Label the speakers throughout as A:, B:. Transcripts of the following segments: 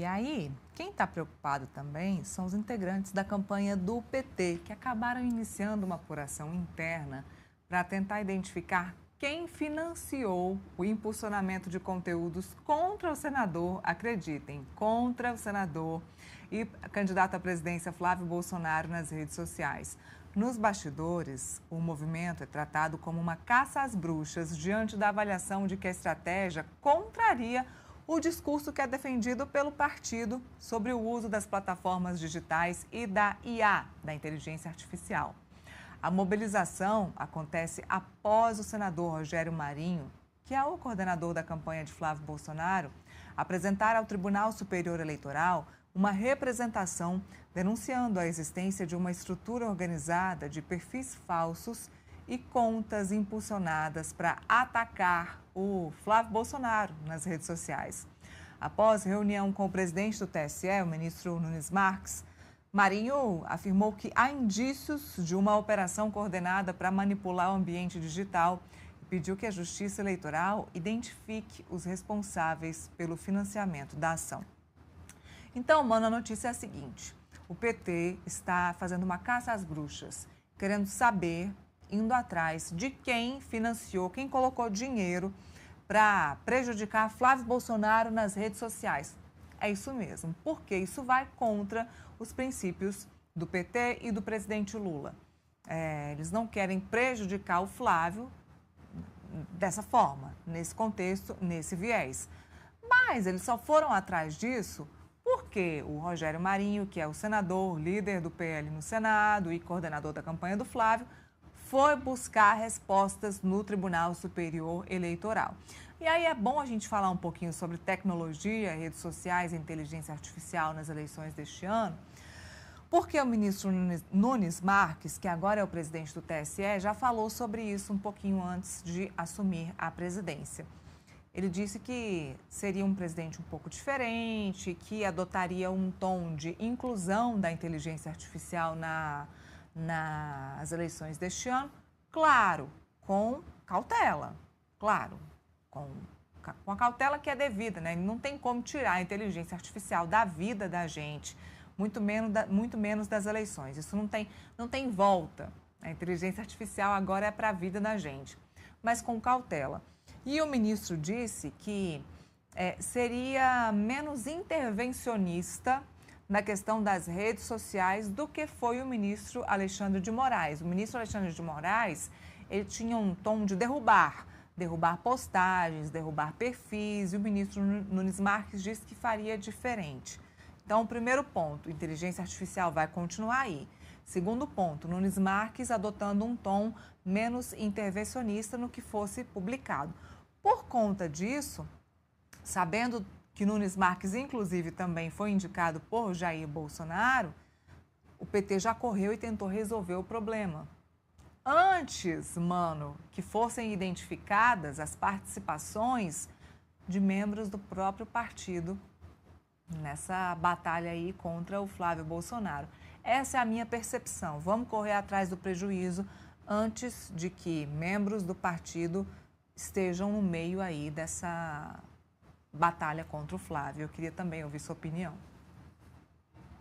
A: E aí, quem está preocupado também são os integrantes da campanha do PT, que acabaram iniciando uma apuração interna para tentar identificar quem financiou o impulsionamento de conteúdos contra o senador, acreditem, contra o senador e candidato à presidência Flávio Bolsonaro nas redes sociais. Nos bastidores, o movimento é tratado como uma caça às bruxas diante da avaliação de que a estratégia contraria o discurso que é defendido pelo partido sobre o uso das plataformas digitais e da IA, da inteligência artificial. A mobilização acontece após o senador Rogério Marinho, que é o coordenador da campanha de Flávio Bolsonaro, apresentar ao Tribunal Superior Eleitoral uma representação denunciando a existência de uma estrutura organizada de perfis falsos e contas impulsionadas para atacar o Flávio Bolsonaro nas redes sociais. Após reunião com o presidente do TSE, o ministro Nunes Marques, Marinho afirmou que há indícios de uma operação coordenada para manipular o ambiente digital e pediu que a Justiça Eleitoral identifique os responsáveis pelo financiamento da ação. Então, mano, a notícia é a seguinte: o PT está fazendo uma caça às bruxas, querendo saber, indo atrás de quem financiou, quem colocou dinheiro para prejudicar Flávio Bolsonaro nas redes sociais. É isso mesmo, porque isso vai contra os princípios do PT e do presidente Lula. Eles não querem prejudicar o Flávio dessa forma, nesse contexto, nesse viés. Mas eles só foram atrás disso porque o Rogério Marinho, que é o senador, líder do PL no Senado e coordenador da campanha do Flávio, foi buscar respostas no Tribunal Superior Eleitoral. E aí é bom a gente falar um pouquinho sobre tecnologia, redes sociais e inteligência artificial nas eleições deste ano, porque o ministro Nunes Marques, que agora é o presidente do TSE, já falou sobre isso um pouquinho antes de assumir a presidência. Ele disse que seria um presidente um pouco diferente, que adotaria um tom de inclusão da inteligência artificial nas eleições deste ano, claro, com cautela, claro, com a cautela que é devida, né? Não tem como tirar a inteligência artificial da vida da gente, muito menos das eleições. Isso não tem volta. A inteligência artificial agora é para a vida da gente, mas com cautela. E o ministro disse que seria menos intervencionista na questão das redes sociais do que foi o ministro Alexandre de Moraes. O ministro Alexandre de Moraes, ele tinha um tom de derrubar postagens, derrubar perfis, e o ministro Nunes Marques disse que faria diferente. Então, o primeiro ponto, inteligência artificial vai continuar aí. Segundo ponto, Nunes Marques adotando um tom menos intervencionista no que fosse publicado. Por conta disso, sabendo que Nunes Marques, inclusive, também foi indicado por Jair Bolsonaro, o PT já correu e tentou resolver o problema. Antes, mano, que fossem identificadas as participações de membros do próprio partido nessa batalha aí contra o Flávio Bolsonaro. Essa é a minha percepção. Vamos correr atrás do prejuízo antes de que membros do partido estejam no meio aí dessa batalha contra o Flávio. Eu queria também ouvir sua opinião.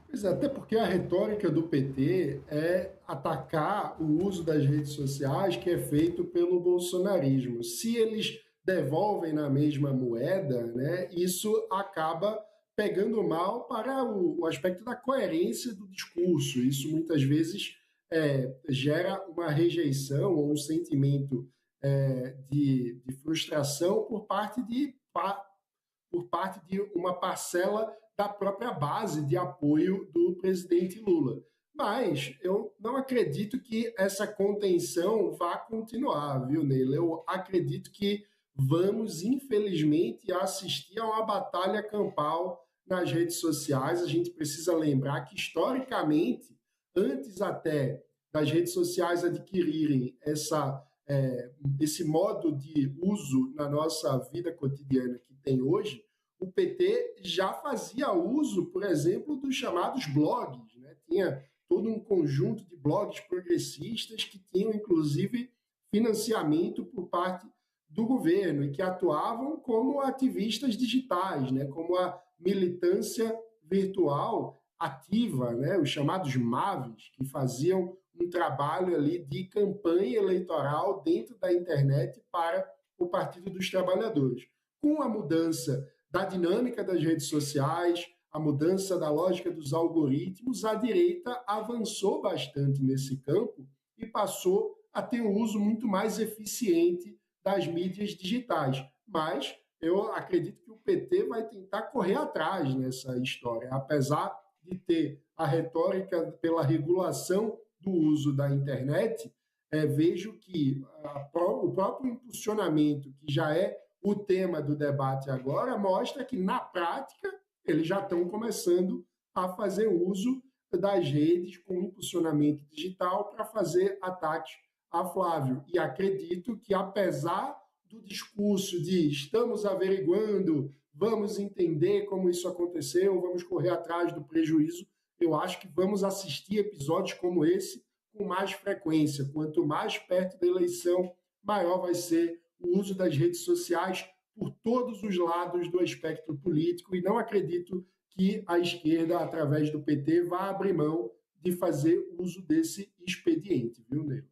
B: Pois é, até porque a retórica do PT é atacar o uso das redes sociais que é feito pelo bolsonarismo. Se eles devolvem na mesma moeda, né, isso acaba pegando mal para o aspecto da coerência do discurso. Isso muitas vezes gera uma rejeição ou um sentimento de frustração por parte de uma parcela da própria base de apoio do presidente Lula. Mas eu não acredito que essa contenção vá continuar, viu, Neila? Eu acredito que vamos, infelizmente, assistir a uma batalha campal nas redes sociais. A gente precisa lembrar que, historicamente, antes até das redes sociais adquirirem esse modo de uso na nossa vida cotidiana que tem hoje, o PT já fazia uso, por exemplo, dos chamados blogs, né? Tinha todo um conjunto de blogs progressistas que tinham, inclusive, financiamento por parte do governo e que atuavam como ativistas digitais, né? Como a militância virtual ativa, né? Os chamados MAVs, que faziam um trabalho ali de campanha eleitoral dentro da internet para o Partido dos Trabalhadores. Com a mudança da dinâmica das redes sociais, a mudança da lógica dos algoritmos, a direita avançou bastante nesse campo e passou a ter um uso muito mais eficiente das mídias digitais. Mas eu acredito que o PT vai tentar correr atrás nessa história, apesar de ter a retórica pela regulação do uso da internet. Vejo que o próprio impulsionamento, que já é o tema do debate agora, mostra que, na prática, eles já estão começando a fazer uso das redes com impulsionamento digital para fazer ataques a Flávio. E acredito que, apesar do discurso de estamos averiguando, vamos entender como isso aconteceu, vamos correr atrás do prejuízo, eu acho que vamos assistir episódios como esse com mais frequência. Quanto mais perto da eleição, maior vai ser o uso das redes sociais por todos os lados do espectro político, e não acredito que a esquerda, através do PT, vá abrir mão de fazer uso desse expediente, viu, Ney?